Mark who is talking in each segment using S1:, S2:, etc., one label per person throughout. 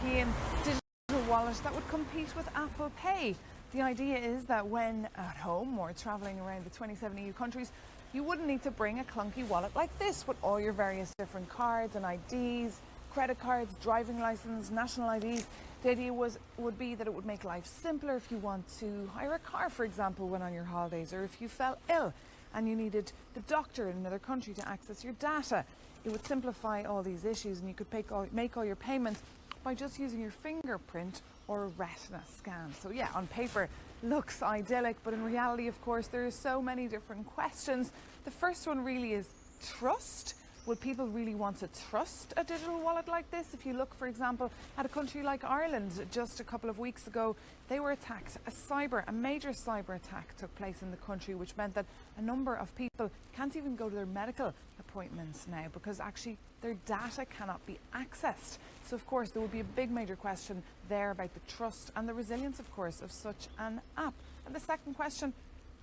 S1: European digital wallet that would compete with Apple Pay. The idea is that when at home or travelling around the 27 EU countries, you wouldn't need to bring a clunky wallet like this with all your various different cards and IDs, credit cards, driving licence, national IDs. The idea would be that it would make life simpler if you want to hire a car, for example, when on your holidays, or if you fell ill and you needed the doctor in another country to access your data. It would simplify all these issues, and you could make all your payments by just using your fingerprint or a retina scan. So yeah, on paper looks idyllic, but in reality, of course, there are so many different questions. The first one really is trust. Will people really want to trust a digital wallet like this? If you look, for example, at a country like Ireland, just a couple of weeks ago, they were attacked. A major cyber attack took place in the country, which meant that a number of people can't even go to their medical appointments now because actually their data cannot be accessed. So, of course, there will be a big major question there about the trust and the resilience, of course, of such an app. And the second question,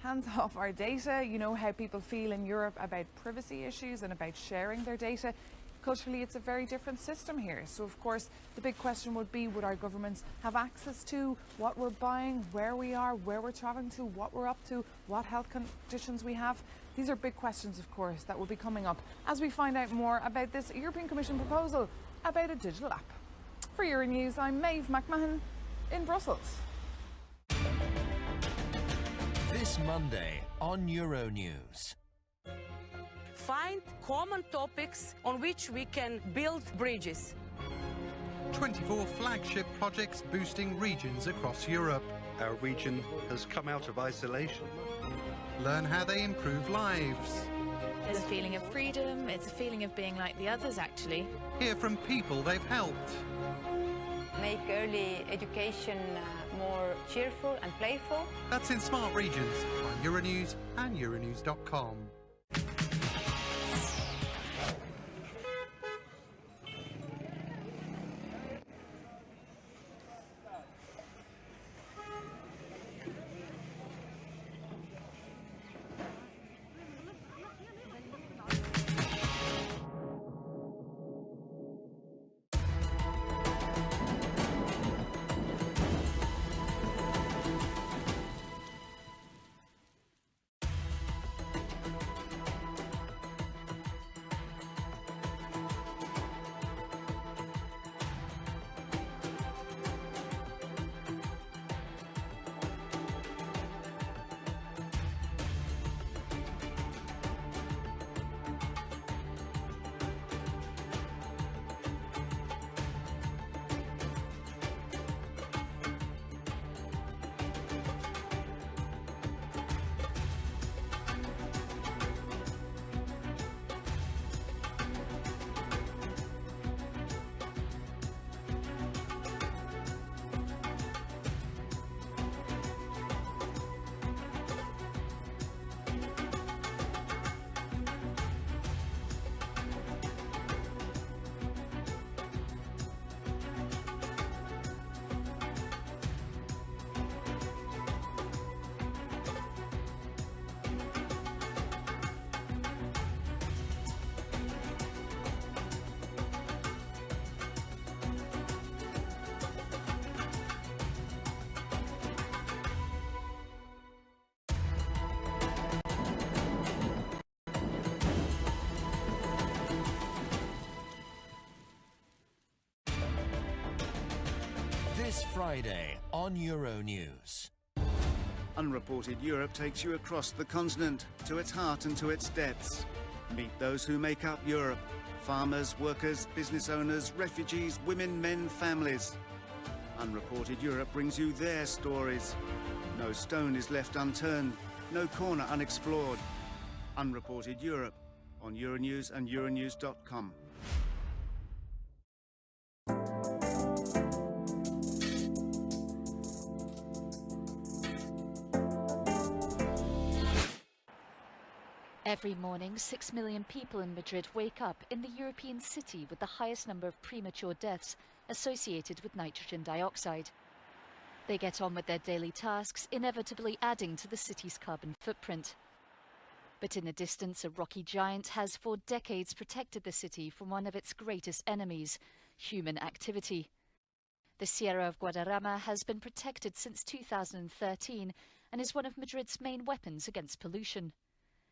S1: hands off our data. You know how people feel in Europe about privacy issues and about sharing their data. Culturally, it's a very different system here. So, of course, the big question would be, would our governments have access to what we're buying, where we are, where we're travelling to, what we're up to, what health conditions we have? These are big questions, of course, that will be coming up as we find out more about this European Commission proposal about a digital app. For Euronews, I'm Maeve McMahon in Brussels.
S2: This Monday on Euronews.
S3: Find common topics on which we can build bridges.
S4: 24 flagship projects boosting regions across Europe.
S5: Our region has come out of isolation.
S4: Learn how they improve lives.
S6: There's a feeling of freedom, it's a feeling of being like the others, actually.
S4: Hear from people they've helped.
S7: Make early education more cheerful and playful.
S4: That's in Smart Regions on Euronews and Euronews.com.
S2: This Friday on Euronews.
S8: Unreported Europe takes you across the continent, to its heart and to its depths. Meet those who make up Europe. Farmers, workers, business owners, refugees, women, men, families. Unreported Europe brings you their stories. No stone is left unturned, no corner unexplored. Unreported Europe on Euronews and Euronews.com.
S9: Every morning, 6 million people in Madrid wake up in the European city with the highest number of premature deaths associated with nitrogen dioxide. They get on with their daily tasks, inevitably adding to the city's carbon footprint. But in the distance, a rocky giant has for decades protected the city from one of its greatest enemies, human activity. The Sierra of Guadarrama has been protected since 2013 and is one of Madrid's main weapons against pollution.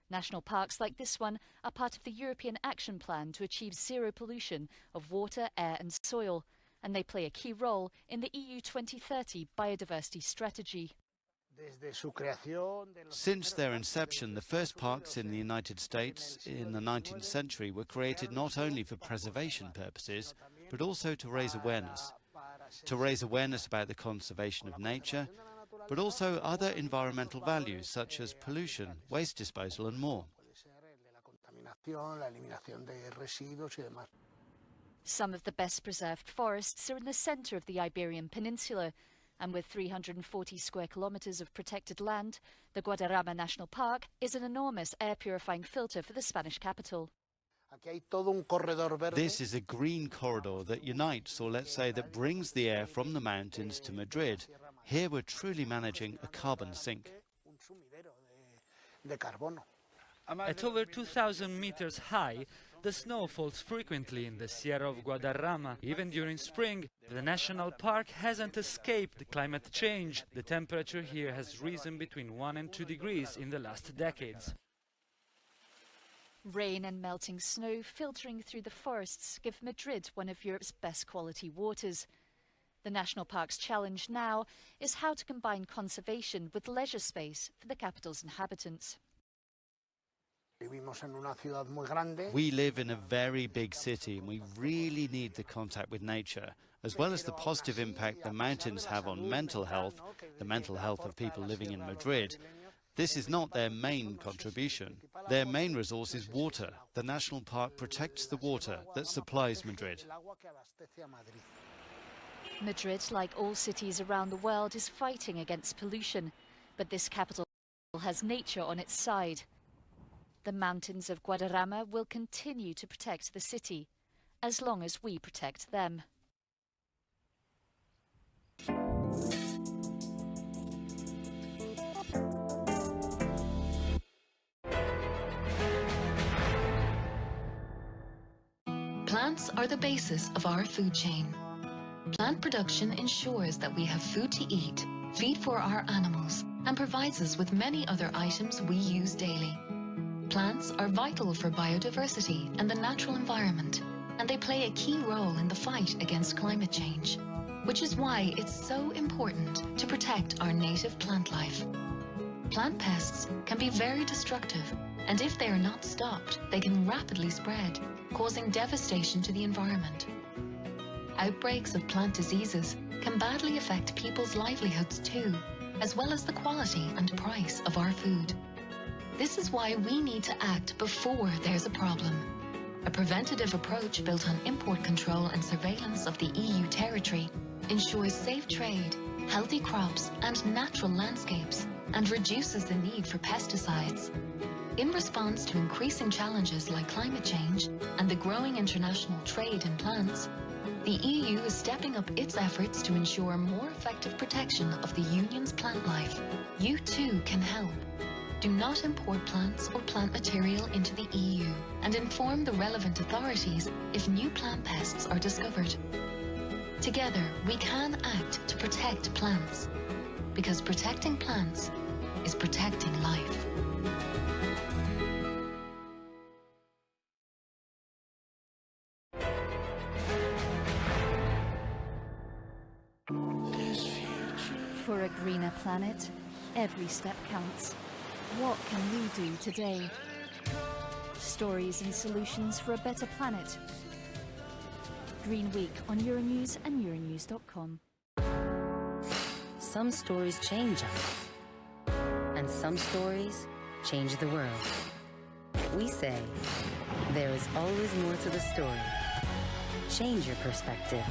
S9: National parks like this one are part of the European Action Plan to achieve zero pollution of water, air and soil, and they play a key role in the EU 2030 biodiversity strategy.
S10: Since their inception, the first parks in the United States in the 19th century were created not only for preservation purposes, but also to raise awareness. To raise awareness about the conservation of nature, but also other environmental values such as pollution, waste disposal and more.
S9: Some of the best preserved forests are in the centre of the Iberian Peninsula, and with 340 square kilometres of protected land, the Guadarrama National Park is an enormous air purifying filter for the Spanish capital.
S10: This is a green corridor that unites, or let's say that brings the air from the mountains to Madrid. Here we're truly managing a carbon sink.
S11: At over 2,000 meters high, the snow falls frequently in the Sierra of Guadarrama. Even during spring, the national park hasn't escaped climate change. The temperature here has risen between 1 and 2 degrees in the last decades.
S9: Rain and melting snow filtering through the forests give Madrid one of Europe's best quality waters. The National Park's challenge now is how to combine conservation with leisure space for the capital's inhabitants.
S10: We live in a very big city and we really need the contact with nature, as well as the positive impact the mountains have on mental health, the mental health of people living in Madrid. This is not their main contribution. Their main resource is water. The national park protects the water that supplies Madrid.
S9: Madrid, like all cities around the world, is fighting against pollution, but this capital has nature on its side. The mountains of Guadarrama will continue to protect the city, as long as we protect them.
S12: Plants are the basis of our food chain. Plant production ensures that we have food to eat, feed for our animals, and provides us with many other items we use daily. Plants are vital for biodiversity and the natural environment, and they play a key role in the fight against climate change, which is why it's so important to protect our native plant life. Plant pests can be very destructive, and if they are not stopped, they can rapidly spread, causing devastation to the environment. Outbreaks of plant diseases can badly affect people's livelihoods too, as well as the quality and price of our food. This is why we need to act before there's a problem. A preventative approach built on import control and surveillance of the EU territory ensures safe trade, healthy crops and natural landscapes, and reduces the need for pesticides. In response to increasing challenges like climate change and the growing international trade in plants, the EU is stepping up its efforts to ensure more effective protection of the Union's plant life. You too can help. Do not import plants or plant material into the EU and inform the relevant authorities if new plant pests are discovered. Together, we can act to protect plants, because protecting plants is protecting life.
S9: For a greener planet, every step counts. What can we do today? Stories and solutions for a better planet. Green Week on Euronews and Euronews.com.
S13: Some stories change us, and some stories change the world. We say, there is always more to the story. Change your perspective.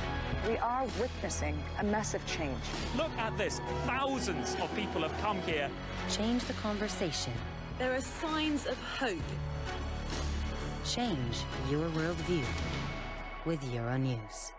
S14: We are witnessing a massive change.
S15: Look at this. Thousands of people have come here.
S13: Change the conversation.
S16: There are signs of hope.
S13: Change your worldview with Euronews.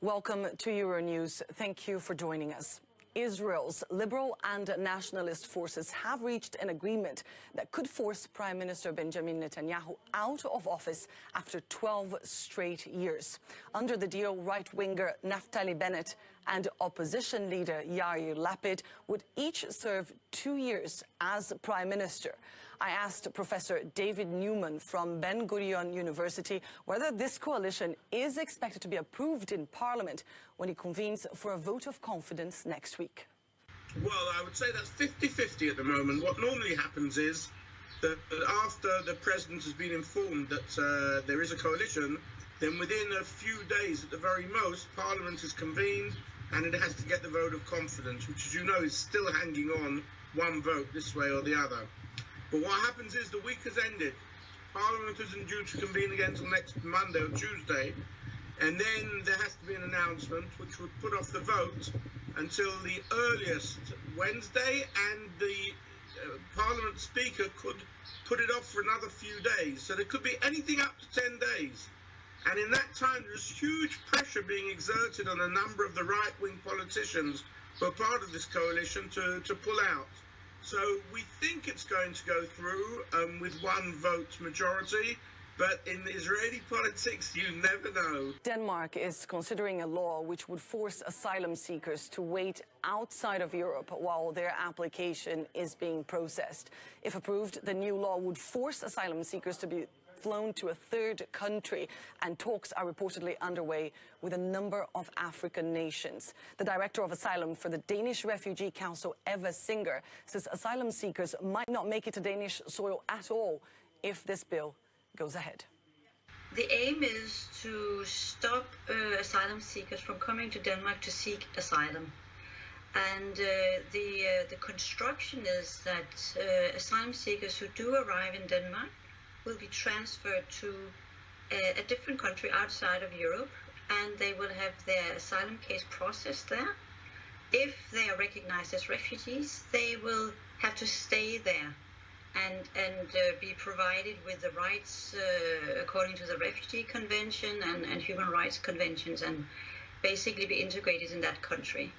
S17: Welcome to Euronews. Thank you for joining us. Israel's liberal and nationalist forces have reached an agreement that could force Prime Minister Benjamin Netanyahu out of office after 12 straight years. Under the deal, right-winger Naftali Bennett and opposition leader Yair Lapid would each serve 2 years as Prime Minister. I asked Professor David Newman from Ben Gurion University whether this coalition is expected to be approved in Parliament when it convenes for a vote of confidence next week.
S18: Well, I would say that's 50-50 at the moment. What normally happens is that after the President has been informed that there is a coalition, then within a few days at the very most, Parliament is convened and it has to get the vote of confidence, which, as you know, is still hanging on one vote this way or the other. But what happens is the week has ended. Parliament isn't due to convene again until next Monday or Tuesday. And then there has to be an announcement which would put off the vote until the earliest Wednesday, and the Parliament Speaker could put it off for another few days. So there could be anything up to 10 days. And in that time, there's huge pressure being exerted on a number of the right-wing politicians who are part of this coalition to pull out. So we think it's going to go through with one vote majority, but in Israeli politics, you never know.
S17: Denmark is considering a law which would force asylum seekers to wait outside of Europe while their application is being processed. If approved, the new law would force asylum seekers to be flown to a third country, and talks are reportedly underway with a number of African nations. The director of asylum for the Danish Refugee Council, Eva Singer, says asylum seekers might not make it to Danish soil at all if this bill goes ahead.
S19: The aim is to stop asylum seekers from coming to Denmark to seek asylum. And the construction is that asylum seekers who do arrive in Denmark will be transferred to a different country outside of Europe, and they will have their asylum case processed there. If they are recognized as refugees, they will have to stay there and be provided with the rights according to the Refugee Convention and Human Rights Conventions, and basically be integrated in that country.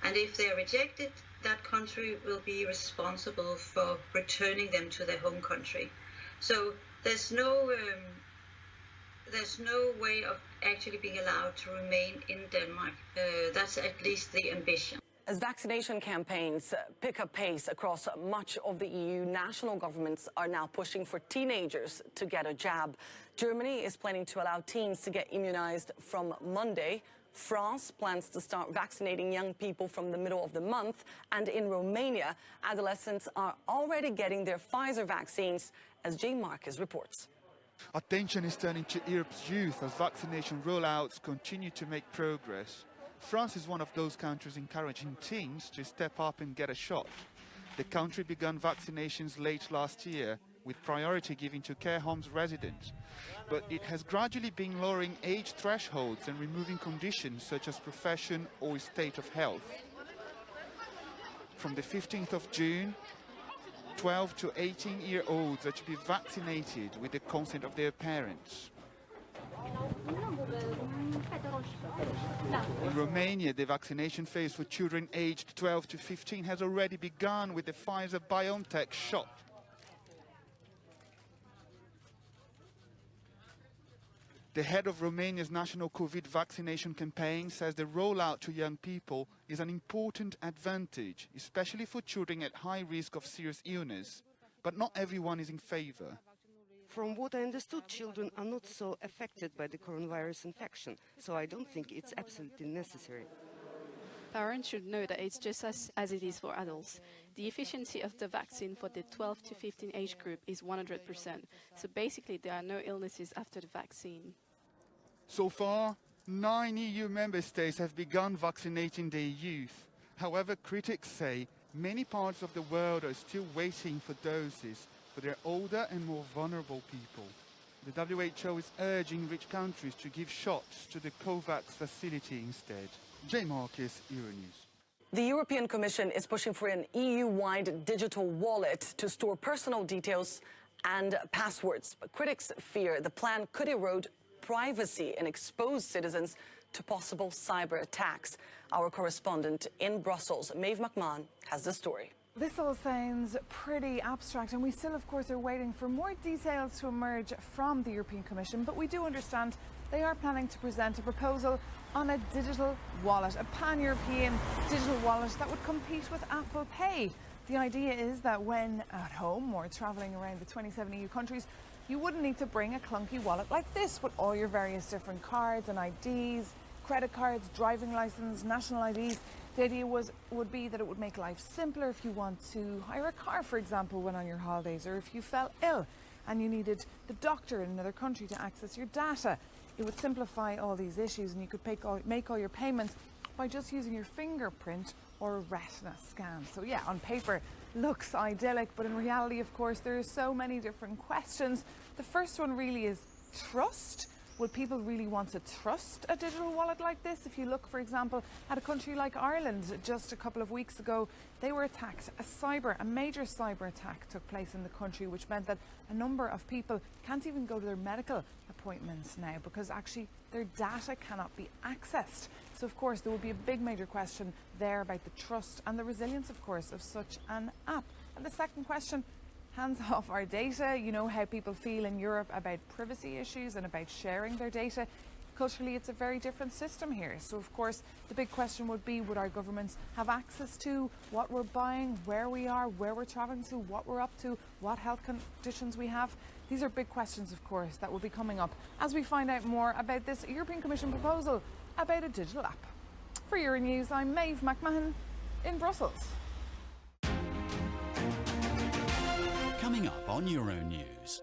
S19: And if they are rejected, that country will be responsible for returning them to their home country. So there's no way of actually being allowed to remain in Denmark. That's at least the ambition.
S17: As vaccination campaigns pick up pace across much of the EU, national governments are now pushing for teenagers to get a jab. Germany is planning to allow teens to get immunized from Monday. France plans to start vaccinating young people from the middle of the month. And in Romania, adolescents are already getting their Pfizer vaccines, as J. Marcus reports.
S20: Attention is turning to Europe's youth as vaccination rollouts continue to make progress. France is one of those countries encouraging teens to step up and get a shot. The country began vaccinations late last year, with priority given to care homes residents. But it has gradually been lowering age thresholds and removing conditions such as profession or state of health. From the 15th of June, 12 to 18-year-olds are to be vaccinated with the consent of their parents. In Romania, the vaccination phase for children aged 12 to 15 has already begun with the Pfizer-BioNTech shot. The head of Romania's national COVID vaccination campaign says the rollout to young people is an important advantage, especially for children at high risk of serious illness. But not everyone is in favor.
S21: From what I understood, children are not so affected by the coronavirus infection, so I don't think it's absolutely necessary.
S22: Parents should know that it's just as it is for adults. The efficiency of the vaccine for the 12 to 15 age group is 100%. So basically, there are no illnesses after the vaccine.
S20: So far, 9 EU member states have begun vaccinating their youth. However, critics say many parts of the world are still waiting for doses for their older and more vulnerable people. The WHO is urging rich countries to give shots to the COVAX facility instead. J. Marcus, Euronews.
S17: The European Commission is pushing for an EU-wide digital wallet to store personal details and passwords. But critics fear the plan could erode privacy and expose citizens to possible cyber attacks. Our correspondent in Brussels, Maeve McMahon, has the story.
S1: This all sounds pretty abstract, and we still, of course, are waiting for more details to emerge from the European Commission, but we do understand they are planning to present a proposal on a digital wallet, a pan-European digital wallet that would compete with Apple Pay. The idea is that when at home or travelling around the 27 EU countries, you wouldn't need to bring a clunky wallet like this with all your various different cards and IDs, credit cards, driving licence, national IDs. The idea would be that it would make life simpler if you want to hire a car, for example, when on your holidays, or if you fell ill and you needed the doctor in another country to access your data. It would simplify all these issues, and you could make all your payments by just using your fingerprint or a retina scan. So yeah, on paper looks idyllic, but in reality, of course, there are so many different questions. The first one really is trust. Will people really want to trust a digital wallet like this? If you look, for example, at a country like Ireland, just a couple of weeks ago, they were attacked. A major cyber attack took place in the country, which meant that a number of people can't even go to their medical appointments now because actually their data cannot be accessed. So, of course, there will be a big major question there about the trust and the resilience, of course, of such an app. And the second question, hands off our data. You know how people feel in Europe about privacy issues and about sharing their data. Culturally, it's a very different system here. So, of course, the big question would be, would our governments have access to what we're buying, where we are, where we're travelling to, what we're up to, what health conditions we have? These are big questions, of course, that will be coming up as we find out more about this European Commission proposal about a digital app. For Euronews, I'm Maeve McMahon in Brussels.
S3: Coming up on Euronews.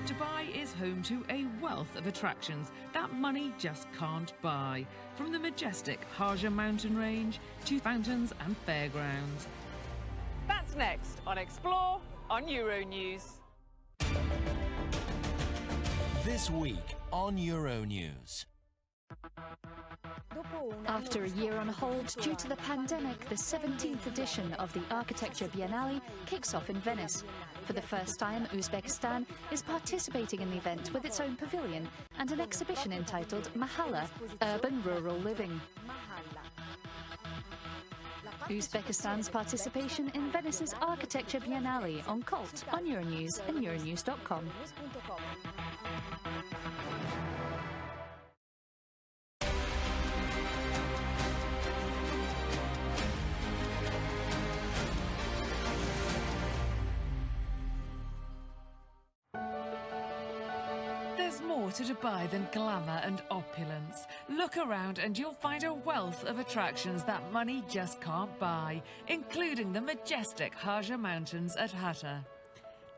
S23: Dubai is home to a wealth of attractions that money just can't buy. From the majestic Haja mountain range to fountains and fairgrounds.
S24: That's next on Explore on Euronews.
S2: This week on Euronews.
S9: After a year on hold due to the pandemic, the 17th edition of the Architecture Biennale kicks off in Venice. For the first time, Uzbekistan is participating in the event with its own pavilion and an exhibition entitled Mahalla, Urban Rural Living. Uzbekistan's participation in Venice's Architecture Biennale on Cult on Euronews and Euronews.com.
S23: There's more to Dubai than glamour and opulence. Look around and you'll find a wealth of attractions that money just can't buy, including the majestic Haja Mountains at Hatta.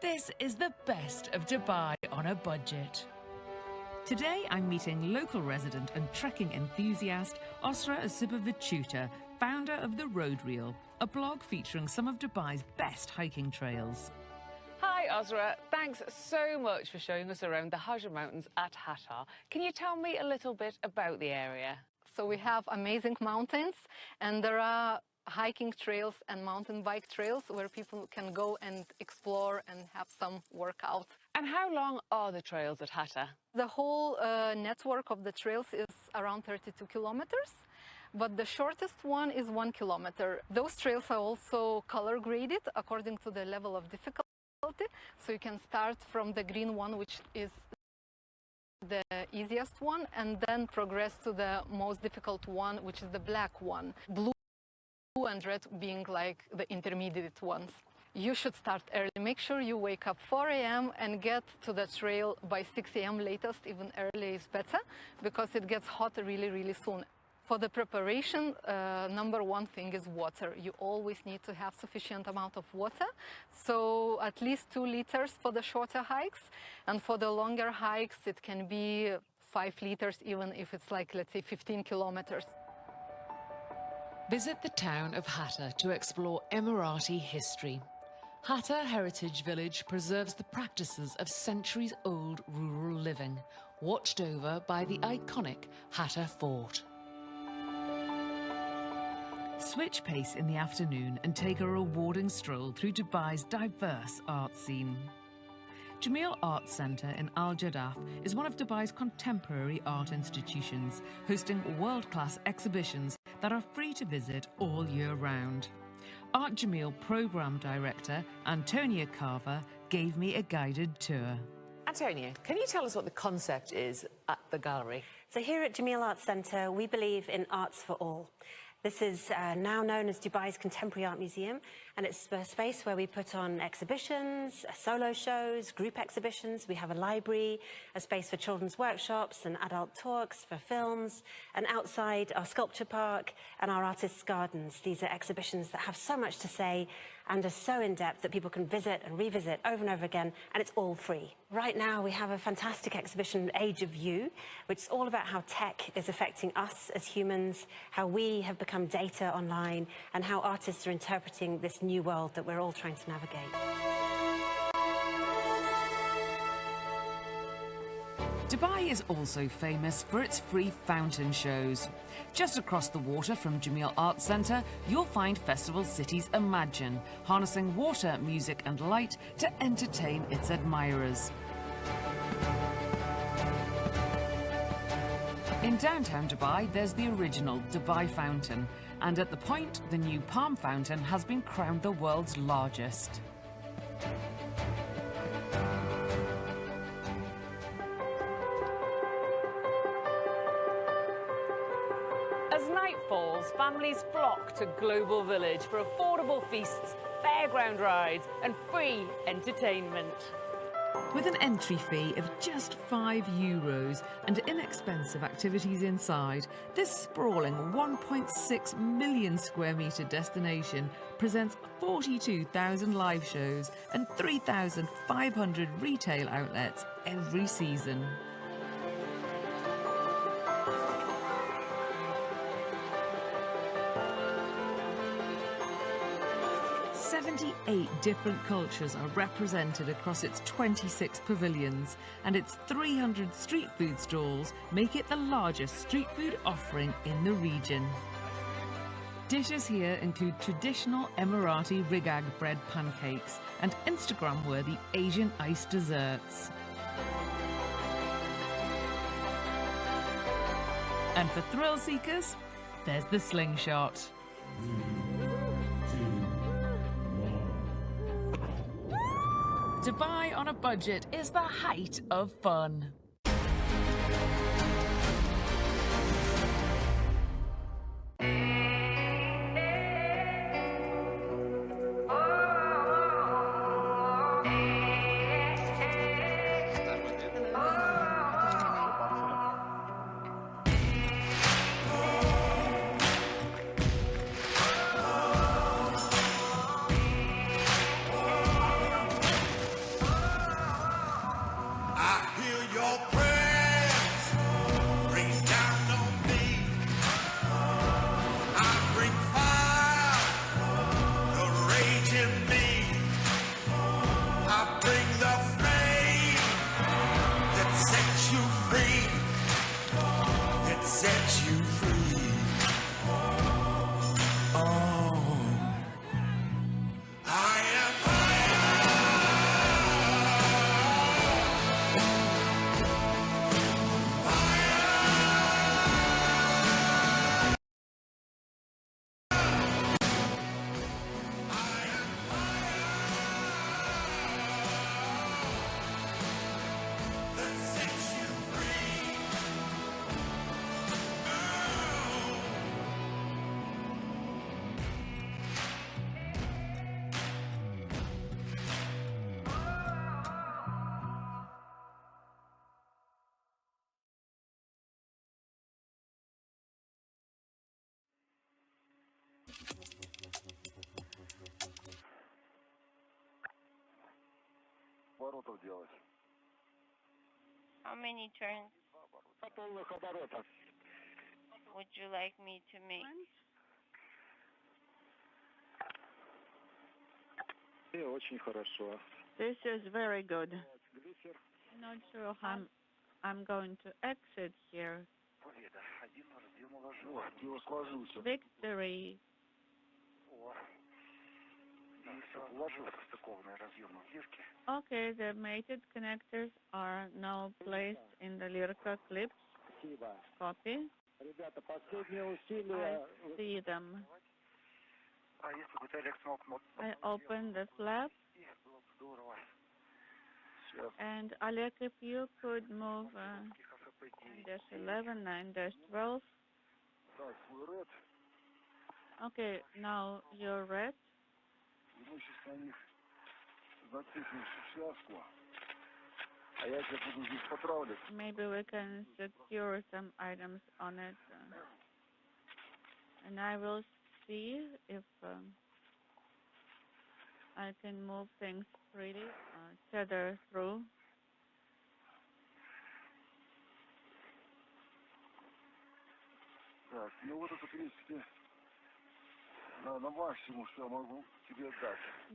S23: This is the best of Dubai on a budget. Today I'm meeting local resident and trekking enthusiast Osra Asipovichuta, founder of The Road Reel, a blog featuring some of Dubai's best hiking trails.
S24: Hi Osra, thanks so much for showing us around the Haja Mountains at Hatta. Can you tell me a little bit about the area?
S25: So we have amazing mountains, and there are hiking trails and mountain bike trails where people can go and explore and have some workout.
S24: And how long are the trails at Hatta?
S25: The whole network of the trails is around 32 kilometers. But the shortest one is 1 kilometer. Those trails are also color graded according to the level of difficulty. So you can start from the green one, which is the easiest one, and then progress to the most difficult one, which is the black one. Blue and red being like the intermediate ones. You should start early. Make sure you wake up 4 a.m. and get to the trail by 6 a.m. latest. Even early is better because it gets hot really, really soon. For the preparation, number one thing is water. You always need to have sufficient amount of water. So at least 2 liters for the shorter hikes. And for the longer hikes, it can be 5 liters, even if it's like, let's say, 15 kilometers.
S23: Visit the town of Hatta to explore Emirati history. Hatta Heritage Village preserves the practices of centuries-old rural living, watched over by the iconic Hatta Fort. Switch pace in the afternoon and take a rewarding stroll through Dubai's diverse art scene. Jameel Arts Centre in Al Jadaf is one of Dubai's contemporary art institutions, hosting world-class exhibitions that are free to visit all year round. Art Jameel Programme Director Antonia Carver gave me a guided tour.
S4: Antonia, can you tell us what the concept is at the gallery?
S5: So here at Jameel Arts Centre, we believe in arts for all. This is now known as Dubai's Contemporary Art Museum, and it's a space where we put on exhibitions, solo shows, group exhibitions. We have a library, a space for children's workshops and adult talks, for films, and outside our sculpture park and our artists' gardens. These are exhibitions that have so much to say and are so in-depth that people can visit and revisit over and over again, and it's all free. Right now we have a fantastic exhibition, Age of You, which is all about how tech is affecting us as humans, how we have become data online, and how artists are interpreting this new world that we're all trying to navigate.
S23: Dubai is also famous for its free fountain shows. Just across the water from Jameel Arts Centre, you'll find Festival City's Imagine, harnessing water, music and light to entertain its admirers. In downtown Dubai, there's the original Dubai Fountain, and at the Point, the new Palm Fountain has been crowned the world's largest.
S24: As night falls, families flock to Global Village for affordable feasts, fairground rides and free entertainment.
S23: With an entry fee of just €5 and inexpensive activities inside, this sprawling 1.6 million square metre destination presents 42,000 live shows and 3,500 retail outlets every season. Eight different cultures are represented across its 26 pavilions, and its 300 street food stalls make it the largest street food offering in the region. Dishes here include traditional Emirati rigag bread pancakes and Instagram-worthy Asian iced desserts. And for thrill seekers, there's the slingshot. Dubai on a budget is the height of fun.
S6: How many turns would you like me to make? This is very good. Not sure how I'm going to exit here. Victory. Okay, the mated connectors are now placed in the Lirka clips. Copy. I see them. I open the flap. And Alek, if you could move 9-11, 9-12. Okay, now you're red. Maybe we can secure some items on it. And I will see if I can move things freely, tether through.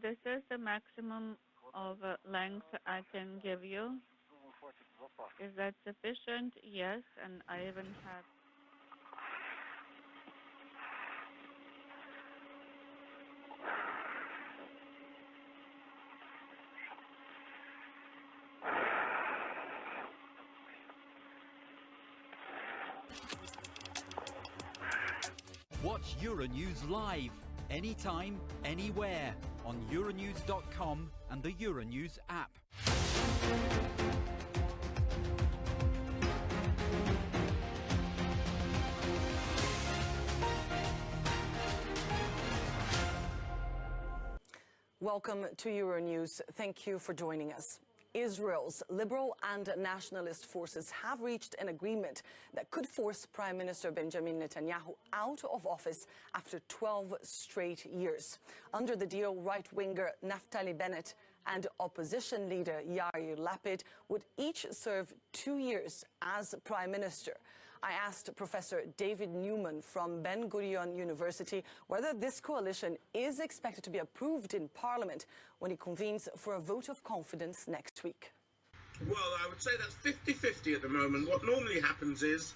S6: This is the maximum of length I can give you. Is that sufficient? Yes, and I even have.
S3: Watch Euronews live, anytime, anywhere, on Euronews.com and the Euronews app.
S17: Welcome to Euronews. Thank you for joining us. Israel's liberal and nationalist forces have reached an agreement that could force Prime Minister Benjamin Netanyahu out of office after 12 straight years. Under the deal, right-winger Naftali Bennett and opposition leader Yair Lapid would each serve 2 years as Prime Minister. I asked Professor David Newman from Ben Gurion University whether this coalition is expected to be approved in Parliament when it convenes for a vote of confidence next week.
S18: Well, I would say that's 50-50 at the moment. What normally happens is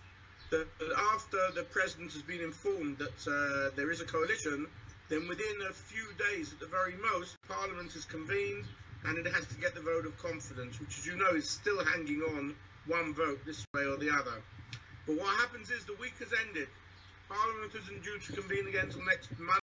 S18: that after the President has been informed that there is a coalition, then within a few days at the very most, Parliament is convened and it has to get the vote of confidence, which, as you know, is still hanging on one vote this way or the other. But what happens is the week has ended. Parliament isn't due to convene again until next Monday.